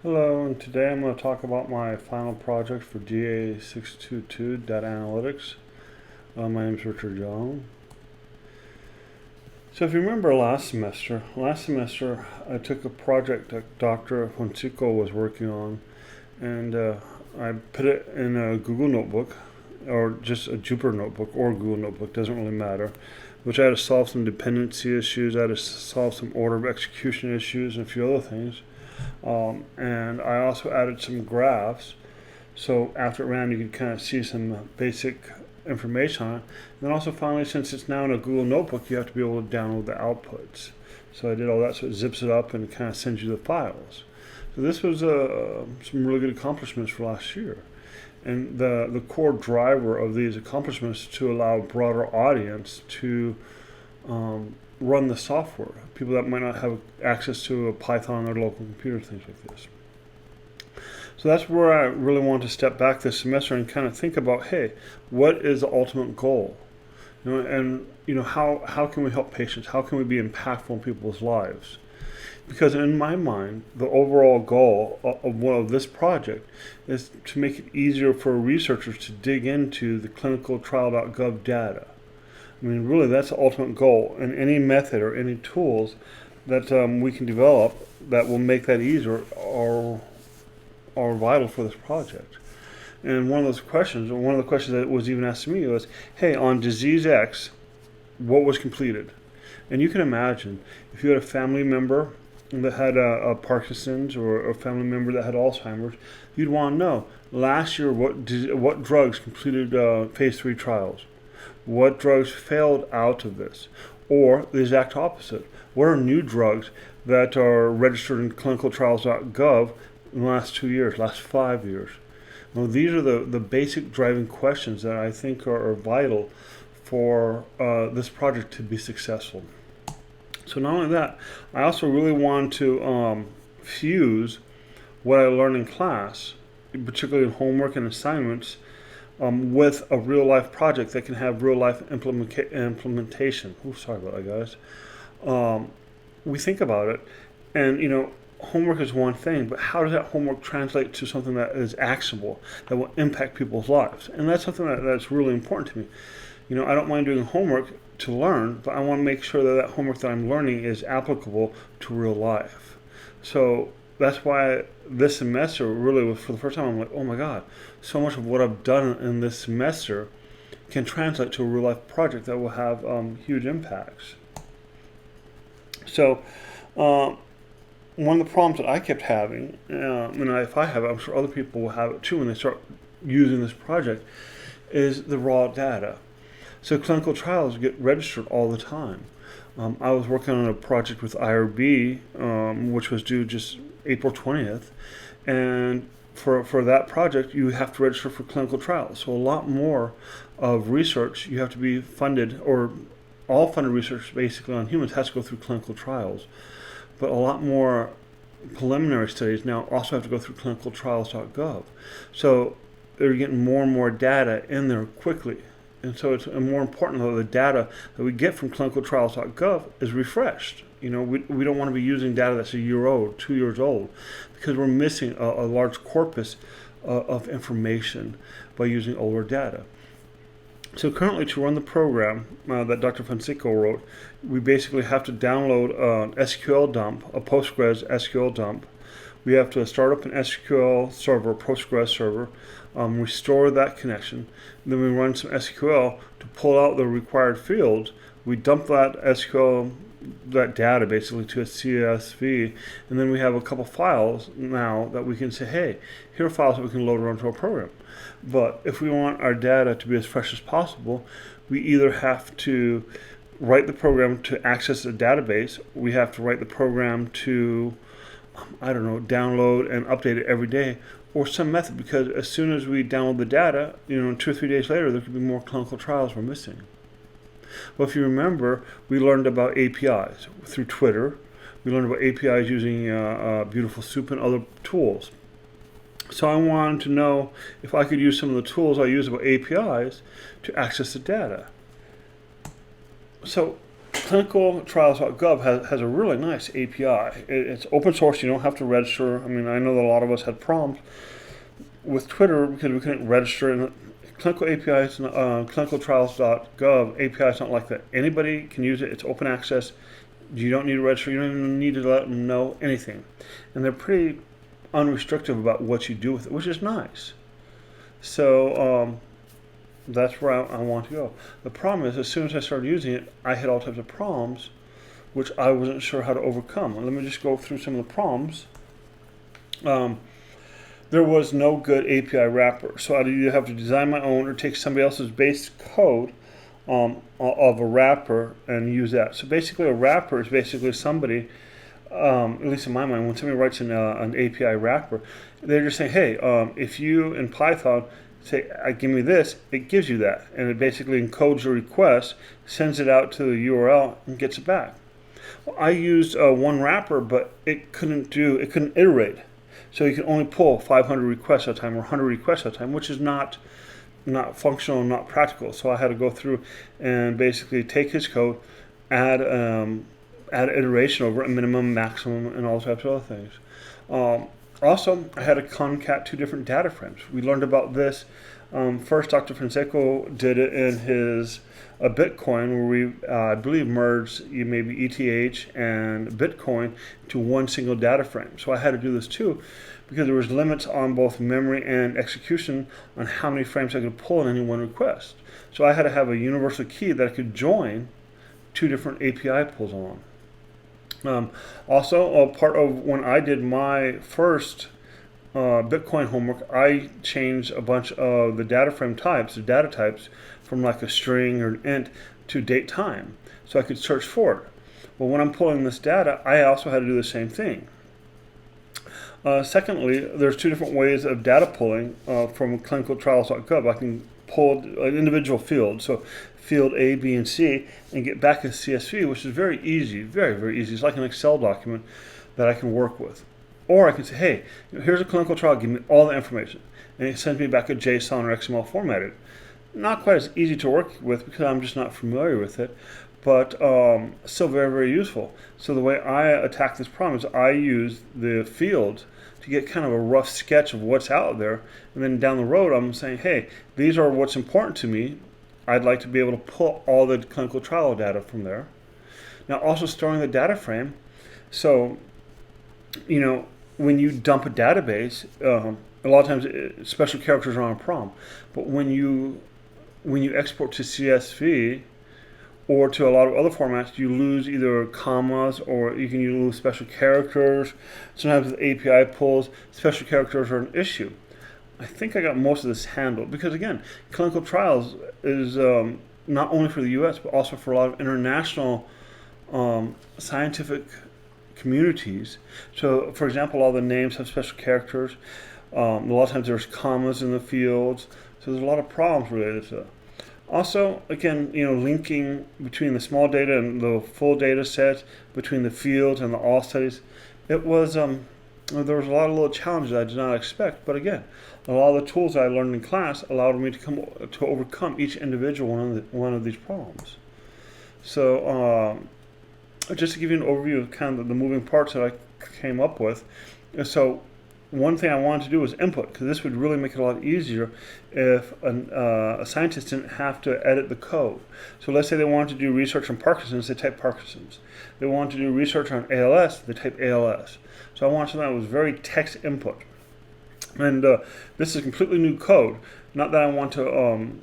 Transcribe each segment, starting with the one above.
Hello, and today I'm going to talk about my final project for DA622 Data Analytics. My name is Richard Young. So if you remember last semester I took a project that Dr. Fonseca was working on, and I put it in a Google Notebook, or just a Jupyter Notebook, or Google Notebook, doesn't really matter, which I had to solve some dependency issues, I had to solve some order of execution issues, and a few other things. And I also added some graphs, so after it ran you could kind of see some basic information on it. And then also finally, since it's now in a Google Notebook, you have to be able to download the outputs. So I did all that, so it zips it up and kind of sends you the files. So this was some really good accomplishments for last year. And the core driver of these accomplishments is to allow a broader audience to run the software. People that might not have access to a Python on their local computer, things like this. So that's where I really want to step back this semester and kind of think about, hey, what is the ultimate goal? How can we help patients? How can we be impactful in people's lives? Because in my mind, the overall goal of this project is to make it easier for researchers to dig into the clinicaltrial.gov data. I mean, really, that's the ultimate goal. And any method or any tools that we can develop that will make that easier are vital for this project. And one of the questions that was even asked to me was, hey, on disease X, what was completed? And you can imagine, if you had a family member that had a Parkinson's, or a family member that had Alzheimer's, you'd want to know, last year, what drugs completed phase 3 trials? What drugs failed out of this? Or the exact opposite. What are new drugs that are registered in clinicaltrials.gov in the last 2 years, last 5 years? Well, these are the basic driving questions that I think are vital for this project to be successful. So not only that, I also really want to fuse what I learned in class, particularly in homework and assignments, with a real life project that can have real life implementation. Oh, sorry about that, guys. We think about it, and homework is one thing, but how does that homework translate to something that is actionable, that will impact people's lives? And that's something that's really important to me. I don't mind doing homework to learn, but I want to make sure that homework that I'm learning is applicable to real life. So that's why this semester really was, for the first time, I'm like, oh my God, so much of what I've done in this semester can translate to a real life project that will have huge impacts. So one of the problems that I kept having, and if I have it, I'm sure other people will have it too when they start using this project, is the raw data. So clinical trials get registered all the time. I was working on a project with IRB, which was due just April 20th, and for that project you have to register for clinical trials. So a lot more of research you have to be funded, or all funded research basically on humans has to go through clinical trials. But a lot more preliminary studies now also have to go through clinicaltrials.gov. So they're getting more and more data in there quickly. And so it's more important that the data that we get from clinicaltrials.gov is refreshed. We don't want to be using data that's a year old, 2 years old, because we're missing a large corpus of information by using older data. So currently, to run the program that Dr. Fonseca wrote, we basically have to download an SQL dump, a Postgres SQL dump. We have to start up an SQL server, Postgres server, restore that connection. Then we run some SQL to pull out the required fields. We dump that SQL, that data basically, to a CSV, and then we have a couple files now that we can say, hey, here are files that we can load onto our program. But if we want our data to be as fresh as possible, we either have to write the program to access the database, we have to write the program to download and update it every day, or some method, because as soon as we download the data, 2 or 3 days later, there could be more clinical trials we're missing. Well, if you remember, we learned about APIs through Twitter. We learned about APIs using Beautiful Soup and other tools. So I wanted to know if I could use some of the tools I use about APIs to access the data. So clinicaltrials.gov has a really nice API. It's open source. You don't have to register. I mean, I know that a lot of us had problems with Twitter because we couldn't register. And clinical APIs, clinicaltrials.gov API is not like that. Anybody can use it. It's open access. You don't need to register. You don't even need to let them know anything. And they're pretty unrestrictive about what you do with it, which is nice. So that's where I want to go. The problem is, as soon as I started using it, I had all types of problems, which I wasn't sure how to overcome. Let me just go through some of the problems. There was no good API wrapper, so I'd either have to design my own or take somebody else's base code of a wrapper and use that. So basically, a wrapper is basically somebody, at least in my mind, when somebody writes an API wrapper, they're just saying, hey, if you in Python say, give me this, it gives you that. And it basically encodes your request, sends it out to the URL, and gets it back. Well, I used one wrapper, but it couldn't iterate. So you can only pull 500 requests at a time or 100 requests at a time, which is not functional and not practical. So I had to go through and basically take his code, add iteration over it, minimum, maximum, and all types of other things. Also, I had to concat two different data frames. We learned about this. First, Dr. Fonseca did it in his Bitcoin, where we, I believe, merged maybe ETH and Bitcoin to one single data frame. So I had to do this too, because there was limits on both memory and execution on how many frames I could pull in any one request. So I had to have a universal key that I could join two different API pulls on. Also, part of when I did my first Bitcoin homework, I changed a bunch of the data frame types, the data types, from like a string or an int to date time, so I could search for it. Well, when I'm pulling this data, I also had to do the same thing. Secondly, there's two different ways of data pulling from clinicaltrials.gov. I can pull an individual field, so field A, B, and C, and get back a CSV, which is very easy, very, very easy. It's like an Excel document that I can work with. Or I can say, hey, here's a clinical trial, give me all the information. And it sends me back a JSON or XML formatted. Not quite as easy to work with because I'm just not familiar with it, but still very, very useful. So the way I attack this problem is I use the field to get kind of a rough sketch of what's out there, and then down the road I'm saying, hey, these are what's important to me. I'd like to be able to pull all the clinical trial data from there. Now, also storing the data frame. So, when you dump a database, a lot of times special characters are on a problem. But when you export to CSV or to a lot of other formats, you lose either commas or you can lose special characters. Sometimes with API pulls, special characters are an issue. I think I got most of this handled because, again, clinical trials is not only for the U.S. but also for a lot of international scientific communities. So, for example, all the names have special characters. A lot of times there's commas in the fields. So there's a lot of problems related to that. Also, again, linking between the small data and the full data set, between the fields and the all studies, it was there was a lot of little challenges I did not expect. But again, a lot of the tools I learned in class allowed me to overcome each individual one of these problems. So, just to give you an overview of kind of the moving parts that I came up with. So, one thing I wanted to do was input, because this would really make it a lot easier if a scientist didn't have to edit the code. So let's say they wanted to do research on Parkinson's, they type Parkinson's. They wanted to do research on ALS, they type ALS. So I wanted something that was very text input. And this is completely new code. Not that I want to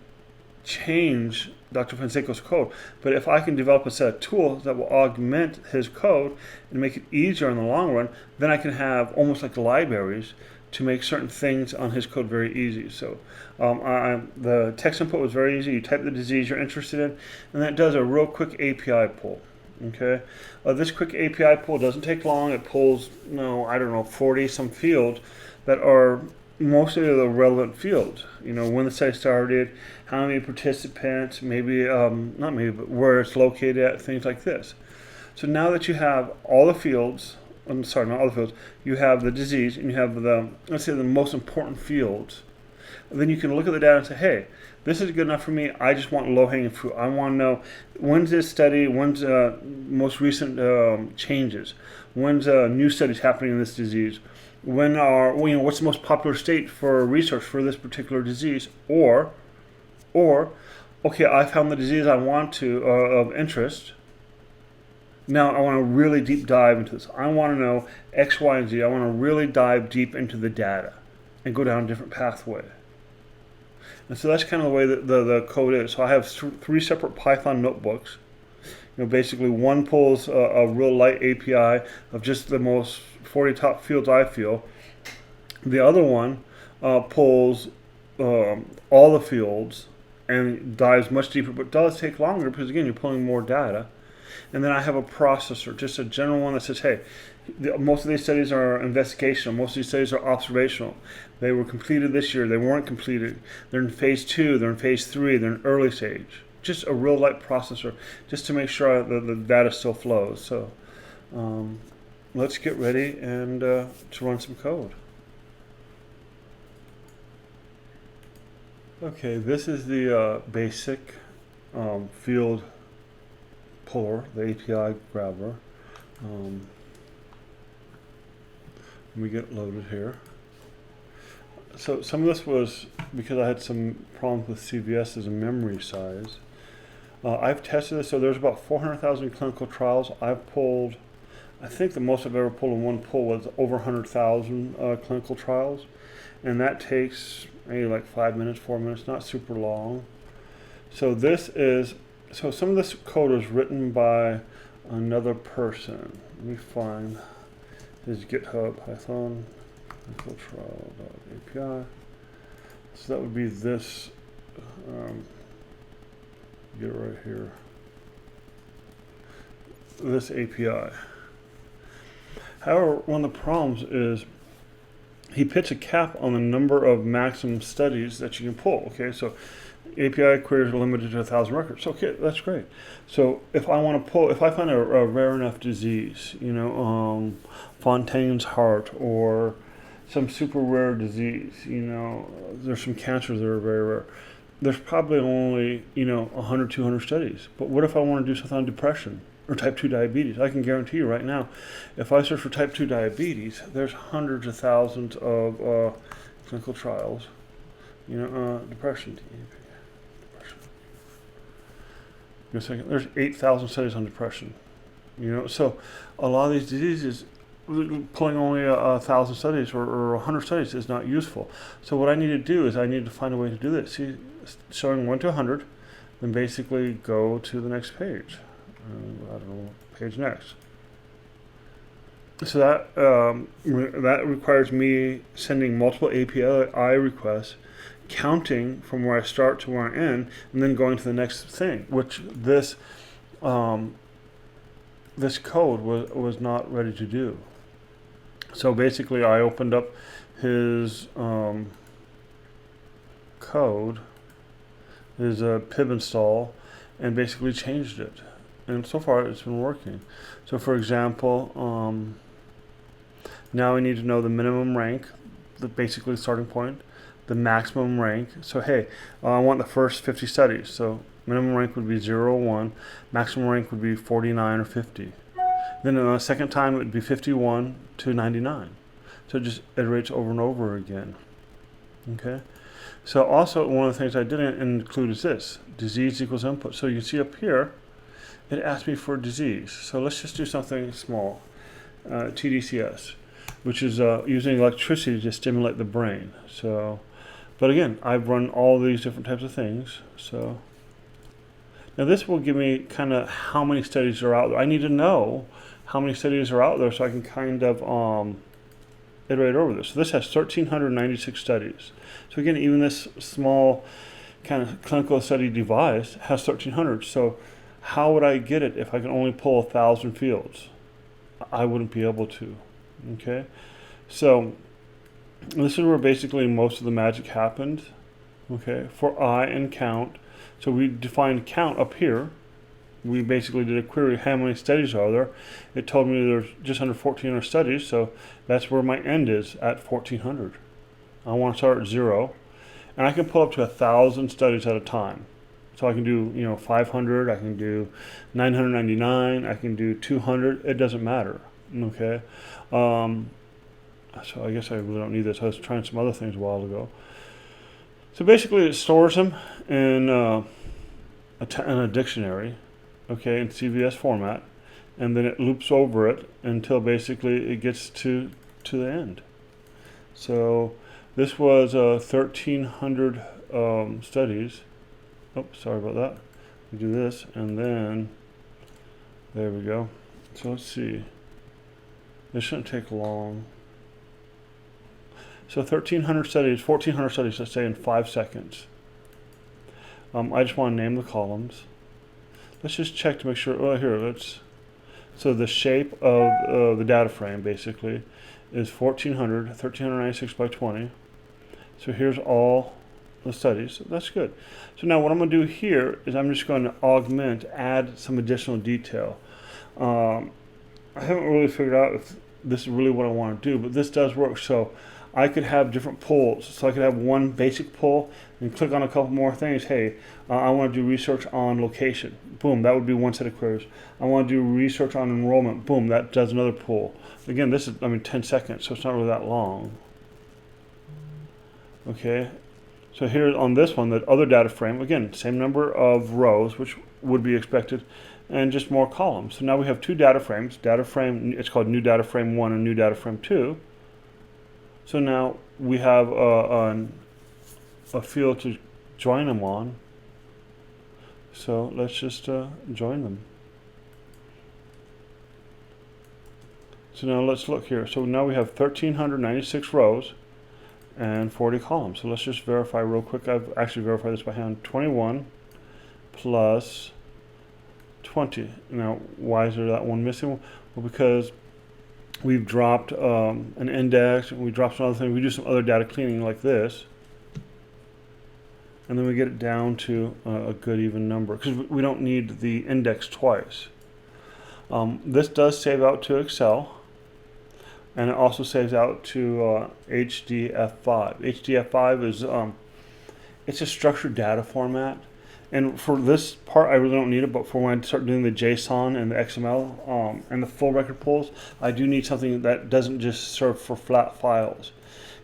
change Dr. Fonseca's code, but if I can develop a set of tools that will augment his code and make it easier in the long run, then I can have almost like libraries to make certain things on his code very easy. So the text input was very easy. You type the disease you're interested in, and that does a real quick API pull. Okay, this quick API pull doesn't take long. It pulls, 40 some fields that are mostly the relevant fields. When the study started, how many participants, maybe, not maybe, but where it's located at, things like this. So now that you have all the fields, not all the fields, you have the disease and you have let's say the most important fields, then you can look at the data and say, hey, this is good enough for me. I just want low-hanging fruit. I want to know when's this study, when's most recent changes, when's new studies happening in this disease, when are, what's the most popular state for research for this particular disease, or okay, I found the disease I want to of interest. Now I want to really deep dive into this. I want to know X, Y, and Z. I want to really dive deep into the data and go down a different pathway. And so that's kind of the way that the code is. So I have three separate Python notebooks. Basically one pulls a real light API of just the most 40 top fields I feel. The other one pulls all the fields and dives much deeper, but does take longer because, again, you're pulling more data. And then I have a processor, just a general one that says, hey, most of these studies are investigational. Most of these studies are observational. They were completed this year. They weren't completed. They're in phase 2. They're in phase 3. They're in early stage. Just a real light processor, just to make sure that the data still flows. So let's get ready and to run some code. Okay, this is the basic field puller, the API grabber. Let me get loaded here. So some of this was because I had some problems with CVS's and memory size. I've tested this, so there's about 400,000 clinical trials. I've pulled, I think the most I've ever pulled in one pull was over 100,000 clinical trials. And that takes maybe like 5 minutes, 4 minutes, not super long. So some of this code was written by another person. Let me find his GitHub, Python, clinical trial.api. So that would be this, get it right here, this API. However, one of the problems is he puts a cap on the number of maximum studies that you can pull. Okay, so API queries are limited to 1,000 records. Okay, that's great. So if I want to pull, if I find a rare enough disease, Fontaine's heart or some super rare disease, there's some cancers that are very rare. There's probably only, 100, 200 studies. But what if I want to do something on depression or type 2 diabetes? I can guarantee you right now, if I search for type 2 diabetes, there's hundreds of thousands of clinical trials. Depression. Give me a second. There's 8,000 studies on depression. So a lot of these diseases, pulling only 1,000 studies or 100 studies is not useful. So what I need to do is I need to find a way to do this. See, showing 1 to 100, then basically go to the next page. I don't know, page next. So that requires me sending multiple API requests, counting from where I start to where I end, and then going to the next thing, which this code was not ready to do. So basically I opened up his code, his pib install, and basically changed it. And so far it's been working. So for example, now we need to know the minimum rank, basically the starting point, the maximum rank. So hey, I want the first 50 studies. So minimum rank would be 0 or 1, maximum rank would be 49 or 50. Then the second time it would be 51 to 99. So it just iterates over and over again. Okay. So also one of the things I didn't include is this, disease equals input. So you can see up here, it asked me for disease. So let's just do something small, TDCS, which is using electricity to stimulate the brain. So, but again, I've run all these different types of things. So now this will give me kind of how many studies are out there. I need to know how many studies are out there so I can kind of iterate over this. So this has 1,396 studies. So again, even this small kind of clinical study device has 1,300. So how would I get it if I can only pull 1,000 fields? I wouldn't be able to. Okay, so this is where basically most of the magic happened. Okay, for I and count. So we defined count up here. We basically did a query, how many studies are there? It told me there's just under 1,400 studies, so that's where my end is, at 1,400. I want to start at 0, and I can pull up to 1,000 studies at a time. So I can do, 500, I can do 999, I can do 200. It doesn't matter. Okay. So I guess I really don't need this. I was trying some other things a while ago. So basically, it stores them in a dictionary, okay, in CVS format, and then it loops over it until basically it gets to the end. So this was 1,300 studies. Oh, sorry about that. We do this, and then there we go. So let's see. This shouldn't take long. So 1,300 studies, 1,400 studies, let's say, in 5 seconds. I just want to name the columns. Let's just check to make sure. Oh, here, so the shape of the data frame basically is 1,400, 1,396 by 20. So here's all the studies. That's good. So now what I'm going to do here is I'm just going to add some additional detail. I haven't really figured out if this is really what I want to do, but this does work. So I could have different polls. So I could have one basic poll and click on a couple more things. Hey, I want to do research on location. Boom, that would be one set of queries. I want to do research on enrollment. Boom, that does another poll. Again, this is, 10 seconds, so it's not really that long. Okay, so here on this one, the other data frame, again, same number of rows, which would be expected, and just more columns. So now we have two data frames. It's called new data frame 1 and new data frame 2. So now we have a field to join them on. So let's just join them. So now let's look here. So now we have 1,396 rows and 40 columns. So let's just verify real quick. I've actually verified this by hand. 21 plus 20. Now, why is there that one missing? Well, because we've dropped an index, and we dropped some other things. We do some other data cleaning like this, and then we get it down to a good even number because we don't need the index twice. This does save out to Excel, and it also saves out to HDF5. HDF5 is it's a structured data format. And for this part, I really don't need it, but for when I start doing the JSON and the XML and the full record pulls, I do need something that doesn't just serve for flat files.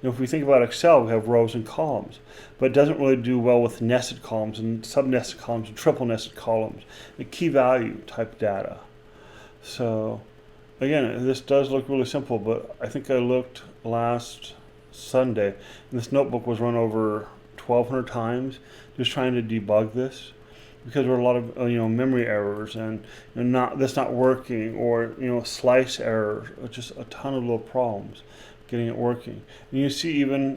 If we think about Excel, we have rows and columns, but it doesn't really do well with nested columns and sub-nested columns and triple nested columns, the key value type data. So again, this does look really simple, but I think I looked last Sunday, and this notebook was run over 1,200 times just trying to debug this because there were a lot of memory errors and this not working, or slice errors, or just a ton of little problems getting it working. And you see even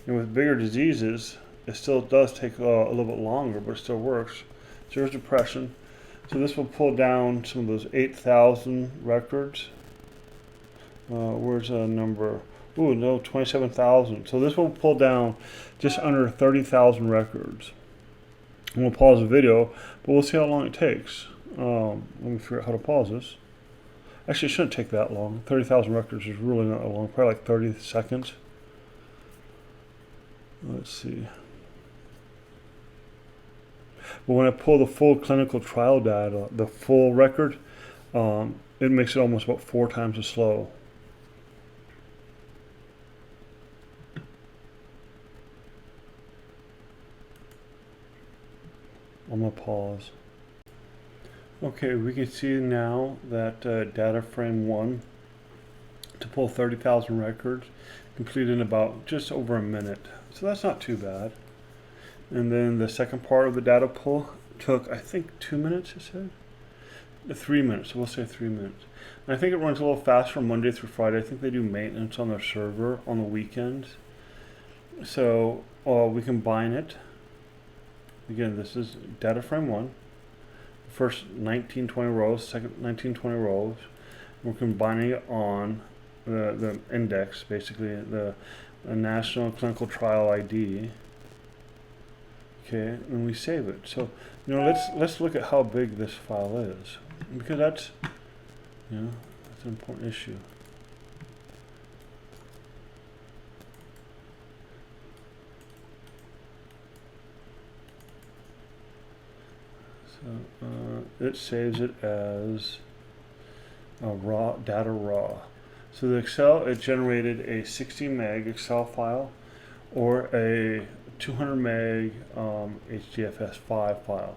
with bigger diseases, it still does take a little bit longer, but it still works. So here's depression. So this will pull down some of those 8,000 records. Where's a number? Ooh, no, 27,000. So this will pull down just under 30,000 records. And we'll pause the video, but we'll see how long it takes. Let me figure out how to pause this. Actually, it shouldn't take that long. 30,000 records is really not that long, probably like 30 seconds. Let's see. But when I pull the full clinical trial data, the full record, it makes it almost about 4 times as slow. I'm going to pause. Okay, we can see now that data frame 1 to pull 30,000 records completed in about just over a minute. So that's not too bad. And then the second part of the data pull took, I think, 2 minutes, it said? 3 minutes, we'll say 3 minutes. And I think it runs a little faster from Monday through Friday. I think they do maintenance on their server on the weekends. So we combine it. Again, this is data frame 1. First 1920 rows, second 1920 rows. We're combining it on the index, basically the National Clinical Trial ID. Okay, and we save it. So let's look at how big this file is, because that's that's an important issue. It saves it as data raw. So the Excel, it generated a 60 meg Excel file or a 200 meg HDFS5 file.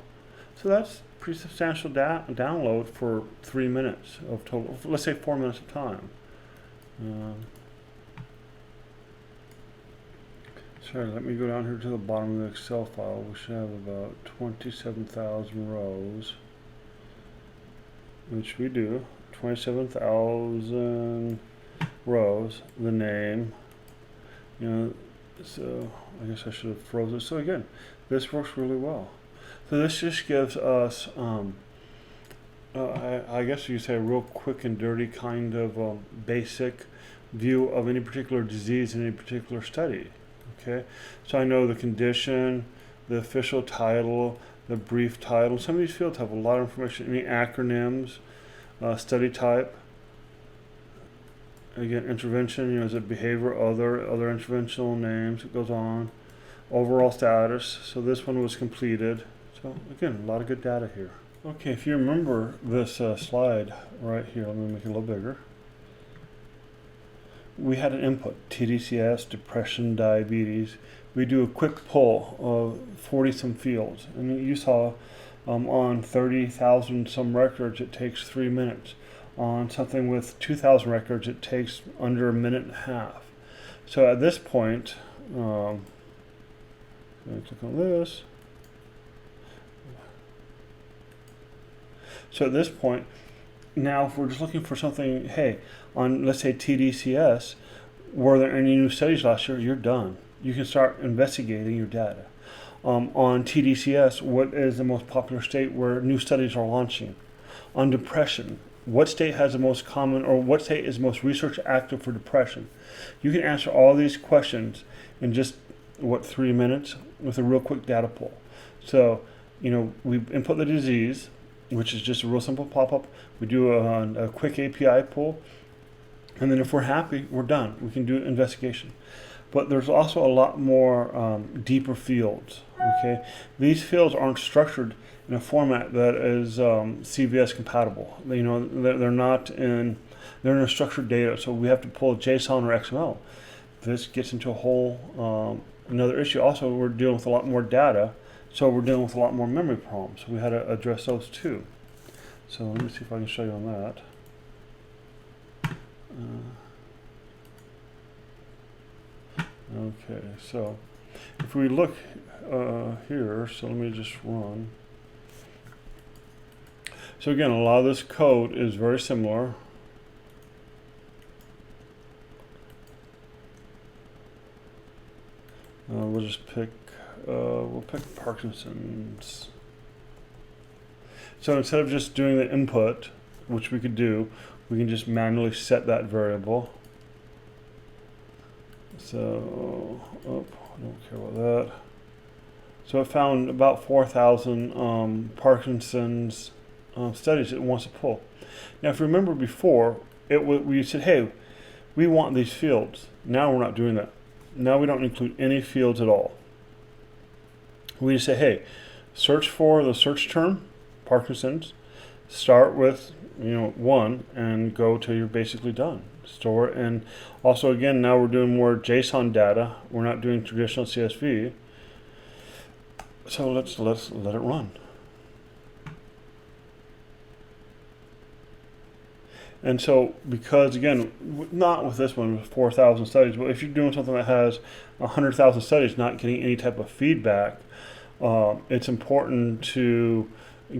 So that's pretty substantial download for 3 minutes of total, let's say 4 minutes of time. Sorry, let me go down here to the bottom of the Excel file. We should have about 27,000 rows, which we do. 27,000 rows, the name, so I guess I should have frozen it. So again, this works really well. So this just gives us, I guess you could say, a real quick and dirty kind of basic view of any particular disease in any particular study. Okay, so I know the condition, the official title, the brief title. Some of these fields have a lot of information. Any acronyms, study type. Again, intervention. Is it behavior? Other interventional names. It goes on. Overall status. So this one was completed. So again, a lot of good data here. Okay, if you remember this slide right here, let me make it a little bigger. We had an input, TDCS, depression, diabetes. We do a quick pull of 40 some fields. And you saw on 30,000 some records, it takes 3 minutes. On something with 2,000 records, it takes under a minute and a half. So at this point, I'm going to click on this. So at this point, now if we're just looking for something, hey, on let's say TDCS, were there any new studies last year? You're done. You can start investigating your data. On TDCS, what is the most popular state where new studies are launching? On depression, what state has the most common, or what state is most research active for depression? You can answer all these questions in just, 3 minutes with a real quick data pull. So, we input the disease, which is just a real simple pop-up. We do a quick API pull, and then if we're happy, we're done. We can do investigation. But there's also a lot more deeper fields. Okay, these fields aren't structured in a format that is CVS compatible. They're not in. They're in a structured data, so we have to pull JSON or XML. This gets into a whole another issue. Also, we're dealing with a lot more data, so we're dealing with a lot more memory problems. So we had to address those too. So let me see if I can show you on that. Okay, so if we look here, so let me just run. So again, a lot of this code is very similar. We'll just pick, we'll pick Parkinson's. So instead of just doing the input, which we could do, we can just manually set that variable. So, I don't care about that. So it found about 4,000 Parkinson's studies it wants to pull. Now, if you remember before, we said, hey, we want these fields. Now we're not doing that. Now we don't include any fields at all. We just say, hey, search for the search term, Parkinson's. Start with 1 and go till you're basically done. Store, and also again, now we're doing more JSON data. We're not doing traditional CSV. So let's let it run. And so, because again, not with this one, with 4,000 studies, but if you're doing something that has 100,000 studies, not getting any type of feedback, it's important to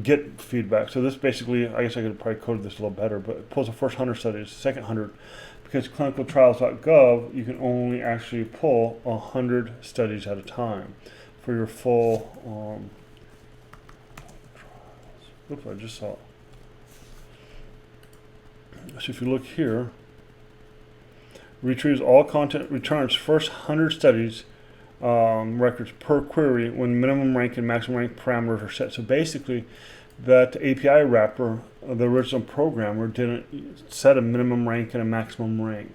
get feedback. So this basically, I guess I could probably code this a little better, but it pulls the first 100 studies, second 100, because clinicaltrials.gov, you can only actually pull 100 studies at a time for your full trials. Oops, I just saw it. So if you look here, retrieves all content, returns first 100 studies records per query when minimum rank and maximum rank parameters are set. So basically, that API wrapper, the original programmer, didn't set a minimum rank and a maximum rank.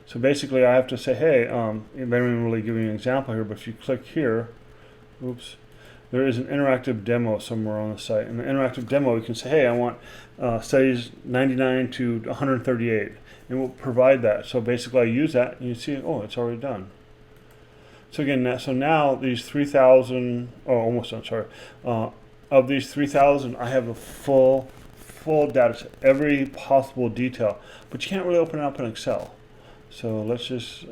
So basically, I have to say, hey, they don't even really give you an example here, but if you click here, oops, there is an interactive demo somewhere on the site. In the interactive demo, you can say, hey, I want studies 99 to 138, and we'll provide that. So basically I use that, and you see, oh, it's already done. So again, so now these 3,000, oh, almost done, sorry. Of these 3,000, I have a full data set, every possible detail, but you can't really open it up in Excel. So let's just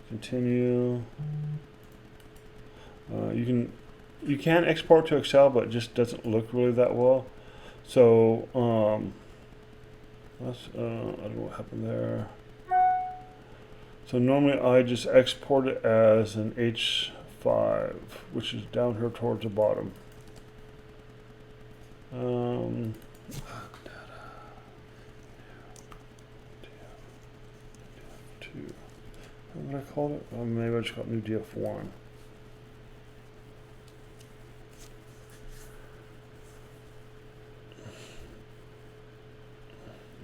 continue. You can export to Excel, but it just doesn't look really that well. So I don't know what happened there. So normally I just export it as an H5, which is down here towards the bottom. What did I call it? Maybe I just got new DF1.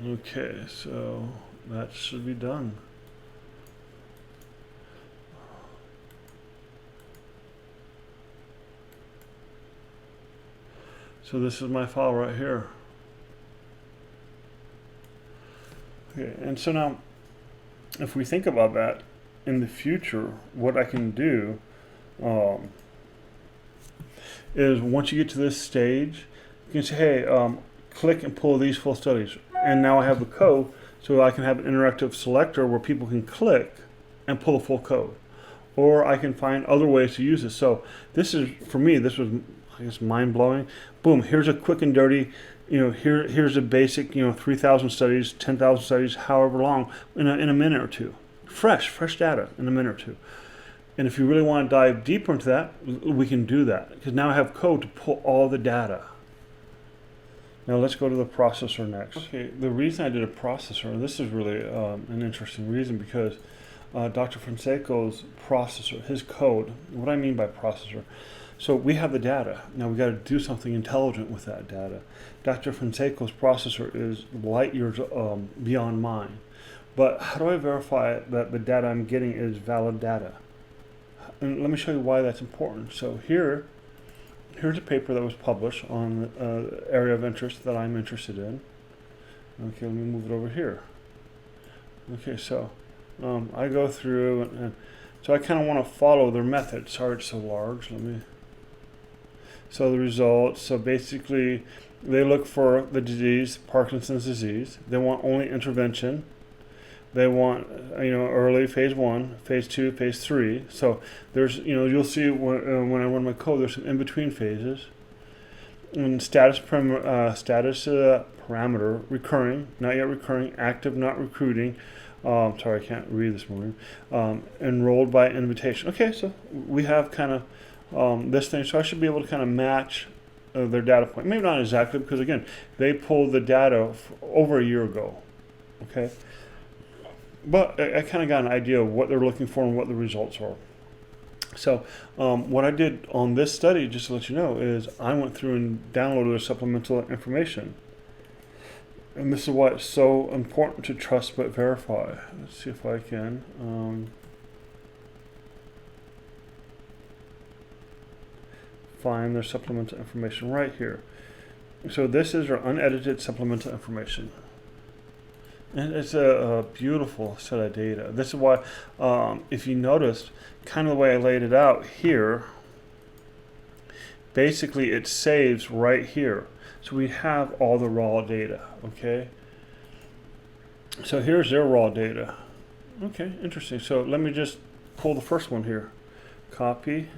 Okay, so that should be done. So this is my file right here. Okay, and so now, if we think about that, in the future, what I can do is once you get to this stage, you can say, hey, click and pull these full studies. And now I have the code, so I can have an interactive selector where people can click and pull the full code. Or I can find other ways to use it. So this is, for me, this was, I guess, mind-blowing. Boom, here's a quick and dirty, here's a basic, 3,000 studies, 10,000 studies, however long, in a minute or two. Fresh data in a minute or two. And if you really want to dive deeper into that, we can do that. Because now I have code to pull all the data. Now let's go to the processor next. Okay, the reason I did a processor, this is really an interesting reason, because Dr. Fonseca's processor, his code, what I mean by processor, so we have the data. Now we got to do something intelligent with that data. Dr. Fonseca's processor is light years beyond mine. But how do I verify that the data I'm getting is valid data? And let me show you why that's important. So here's a paper that was published on the area of interest that I'm interested in. Okay, let me move it over here. Okay, so I go through, and so I kind of want to follow their method. Sorry, it's so large. So the results, so basically they look for the disease, Parkinson's disease. They want only intervention. They want, early phase 1, phase 2, phase 3. So there's, you'll see when I run my code, there's some in-between phases. And status parameter, recurring, not yet recurring, active, not recruiting. Sorry, I can't read this morning. Enrolled by invitation. Okay, so we have kind of this thing. So I should be able to kind of match their data point. Maybe not exactly, because again, they pulled the data over a year ago. Okay. But I kind of got an idea of what they're looking for and what the results are. So what I did on this study, just to let you know, is I went through and downloaded the supplemental information. And this is why it's so important to trust but verify. Let's see if I can. Find their supplemental information right here. So this is their unedited supplemental information. And it's a beautiful set of data. This is why, if you noticed, kind of the way I laid it out here, basically it saves right here. So we have all the raw data, okay? So here's their raw data. Okay, interesting. So let me just pull the first one here. Copy.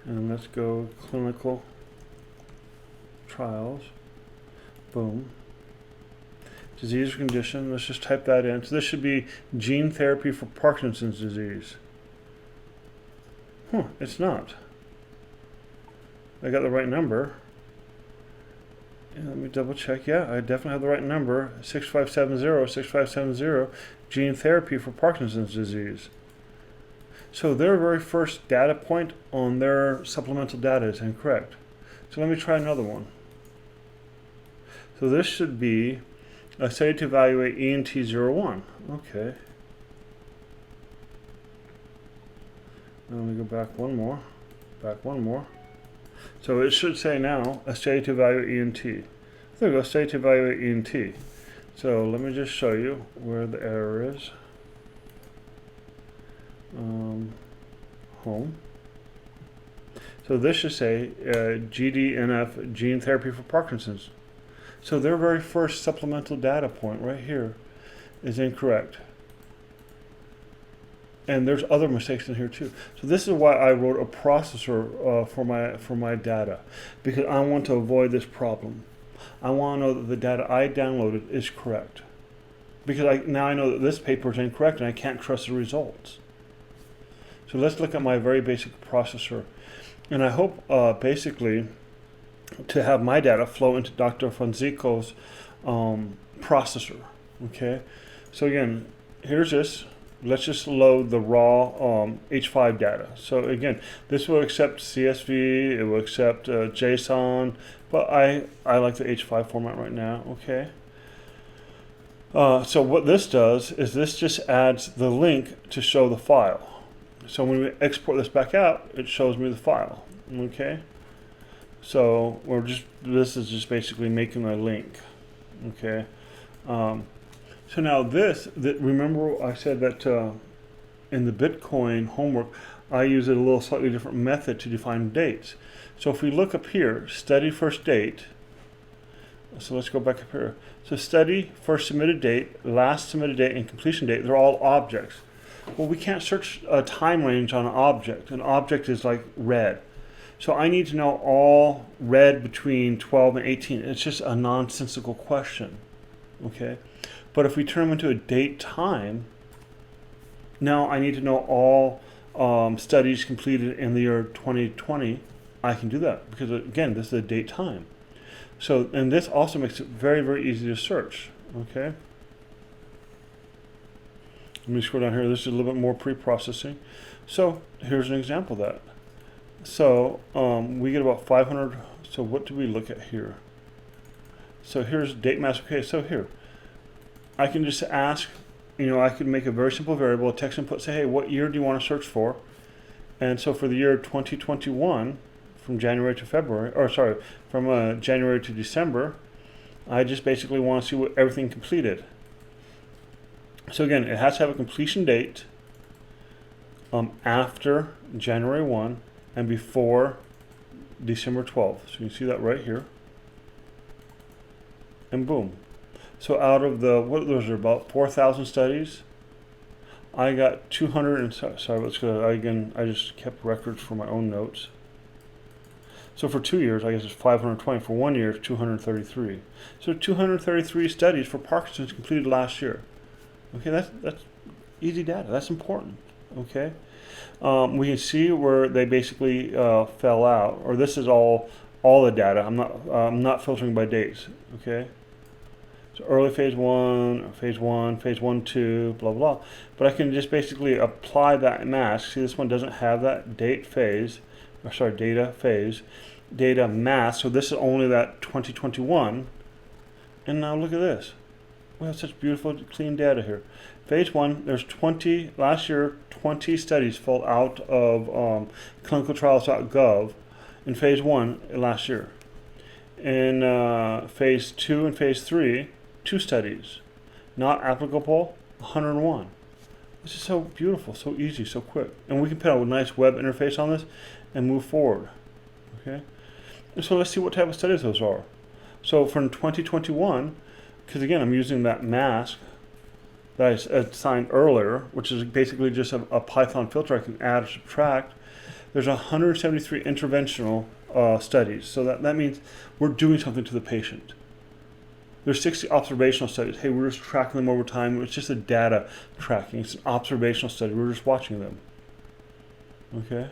And let's go clinical trials. Boom. Disease or condition, let's just type that in. So this should be gene therapy for Parkinson's disease. It's not. I got the right number. Yeah, let me double check. Yeah, I definitely have the right number. 6570, gene therapy for Parkinson's disease. So their very first data point on their supplemental data is incorrect. So let me try another one. So this should be a study to evaluate ENT01. Okay. Let me go back one more. Back one more. So it should say now a study to evaluate ENT. There we go, study to evaluate ENT. So let me just show you where the error is. Home. So this should say GDNF, gene therapy for Parkinson's. So their very first supplemental data point right here is incorrect. And there's other mistakes in here too. So this is why I wrote a processor for my data, because I want to avoid this problem. I want to know that the data I downloaded is correct, because now I know that this paper is incorrect and I can't trust the results. So let's look at my very basic processor. And I hope basically to have my data flow into Dr. Fonzico's processor. Okay, so again, here's this. Let's just load the raw H5 data. So again, this will accept CSV, it will accept JSON, but I like the H5 format right now. Okay. So what this does is this just adds the link to show the file. So when we export this back out, it shows me the file. Okay. So this is just basically making a link. Okay. So now remember I said that in the Bitcoin homework, I use a little slightly different method to define dates. So if we look up here, study first date. So let's go back up here. So study first submitted date, last submitted date, and completion date, they're all objects. Well, we can't search a time range on an object. An object is like red. So I need to know all red between 12 and 18. It's just a nonsensical question. Okay. But if we turn them into a date time, now I need to know all studies completed in the year 2020. I can do that because, again, this is a date time. So, and this also makes it very, very easy to search. Okay. Let me scroll down here. This is a little bit more pre-processing. So here's an example of that. So we get about 500. So what do we look at here? So here's date mask. Okay, so here. I can just ask, I could make a very simple variable, a text input, say, hey, what year do you want to search for? And so for the year 2021, from January to February, from January to December, I just basically want to see what everything completed. So again, it has to have a completion date after January 1 and before December 12th. So you can see that right here. And boom. So out of those are about 4,000 studies, I got 200, and sorry, let's go, I just kept records for my own notes. So for 2 years, I guess it's 520. For 1 year, it's 233. So 233 studies for Parkinson's completed last year. Okay, that's easy data. That's important. Okay, we can see where they basically fell out, or this is all the data. I'm not filtering by dates. Okay. So early phase 1, phase 1, 2, blah, blah. But I can just basically apply that mask. See, this one doesn't have that data phase, data mask. So this is only that 2021. And now look at this. We have such beautiful, clean data here. Phase 1, there's 20, last year, 20 studies fell out of clinicaltrials.gov in phase 1 last year. In phase 2 and phase 3, 2 studies. Not applicable, 101. This is so beautiful, so easy, so quick. And we can put a nice web interface on this and move forward. Okay? And so let's see what type of studies those are. So from 2021, because again, I'm using that mask that I assigned earlier, which is basically just a Python filter I can add or subtract. There's 173 interventional studies. So that means we're doing something to the patient. There's 60 observational studies. Hey, we're just tracking them over time. It's just a data tracking. It's an observational study. We're just watching them. Okay?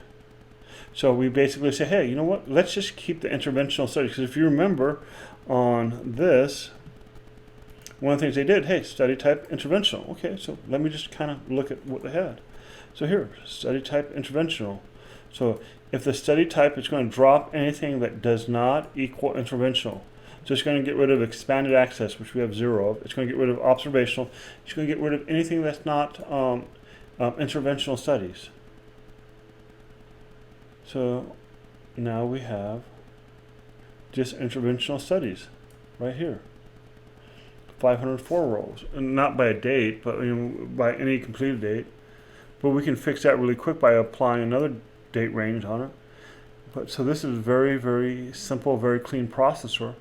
So we basically say, hey, you know what? Let's just keep the interventional studies. Because if you remember on this, one of the things they did, hey, study type interventional. Okay, so let me just kind of look at what they had. So here, study type interventional. So if the study type is going to drop anything that does not equal interventional, so it's going to get rid of expanded access, which we have 0 of. It's going to get rid of observational. It's going to get rid of anything that's not interventional studies. So now we have just interventional studies right here. 504 rows, and not by a date, but by any completed date. But we can fix that really quick by applying another date range on it. But so this is very, very simple, very clean processor.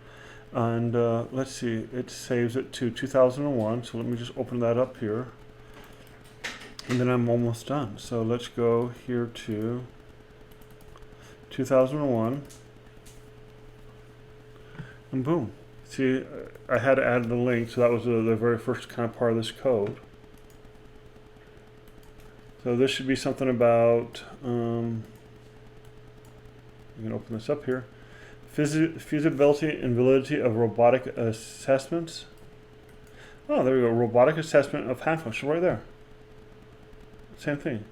And let's see, it saves it to 2001. So let me just open that up here. And then I'm almost done. So let's go here to 2001. And boom. See, I had to add the link, so that was the very first kind of part of this code. So this should be something about, you can open this up here. Feasibility and validity of robotic assessments. Oh, there we go. Robotic assessment of hand function right there. Same thing.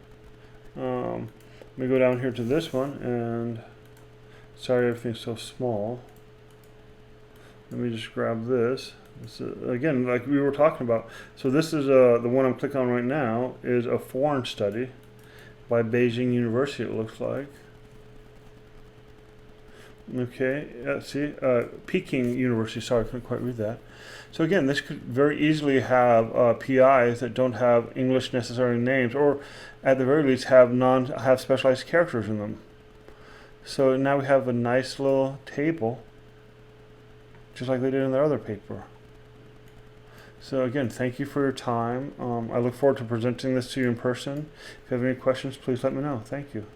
Let me go down here to this one, and sorry everything's so small. Let me just grab this. This is, again, like we were talking about. So this is the one I'm clicking on right now is a foreign study by Beijing University, it looks like. Okay, see, Peking University, sorry, I couldn't quite read that. So again, this could very easily have PIs that don't have English necessary names, or at the very least have specialized characters in them. So now we have a nice little table, just like they did in their other paper. So again, thank you for your time. I look forward to presenting this to you in person. If you have any questions, please let me know. Thank you.